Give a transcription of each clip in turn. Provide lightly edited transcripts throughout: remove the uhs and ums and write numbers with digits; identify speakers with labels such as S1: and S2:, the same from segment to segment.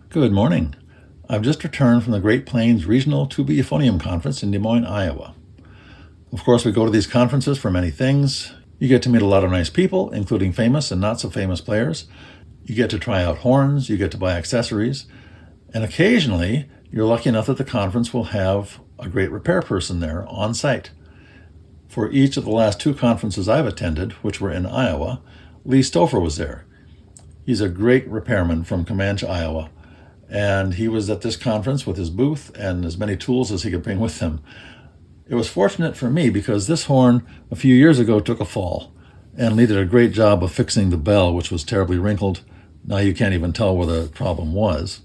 S1: Good morning. I've just returned from the Great Plains Regional Tuba Euphonium Conference in Des Moines, Iowa. Of course, we go to these conferences for many things. You get to meet a lot of nice people, including famous and not so famous players. You get to try out horns, you get to buy accessories, and occasionally you're lucky enough that the conference will have a great repair person there on site. For each of the last two conferences I've attended, which were in Iowa, Lee Stofer was there. He's a great repairman from Comanche, Iowa, and he was at this conference with his booth and as many tools as he could bring with him. It was fortunate for me because this horn a few years ago took a fall, and Lee did a great job of fixing the bell, which was terribly wrinkled. Now you can't even tell where the problem was.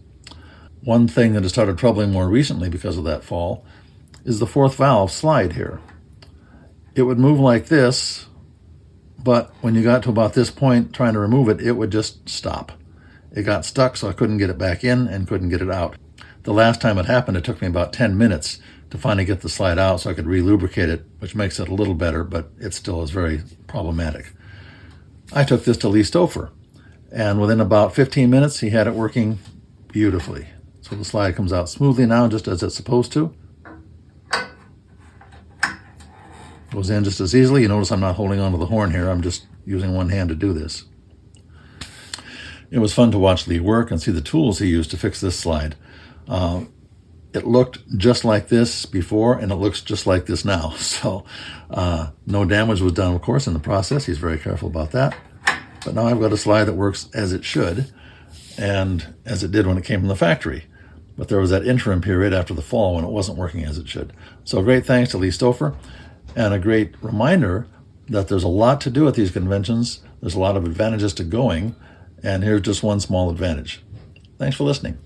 S1: One thing that has started troubling more recently because of that fall is the fourth valve slide here. It would move like this, but when you got to about this point trying to remove it, it would just stop. It got stuck, so I couldn't get it back in and couldn't get it out. The last time it happened, it took me about 10 minutes to finally get the slide out so I could re-lubricate it, which makes it a little better, but it still is very problematic. I took this to Lee Stofer, and within about 15 minutes, he had it working beautifully. So the slide comes out smoothly now, just as it's supposed to. Goes in just as easily. You notice I'm not holding onto the horn here. I'm just using one hand to do this. It was fun to watch Lee work and see the tools he used to fix this slide. It looked just like this before, and it looks just like this now. So no damage was done, of course, in the process. He's very careful about that. But now I've got a slide that works as it should, and as it did when it came from the factory. But there was that interim period after the fall when it wasn't working as it should. So great thanks to Lee Stofer, and a great reminder that there's a lot to do at these conventions. There's a lot of advantages to going, and here's just one small advantage. Thanks for listening.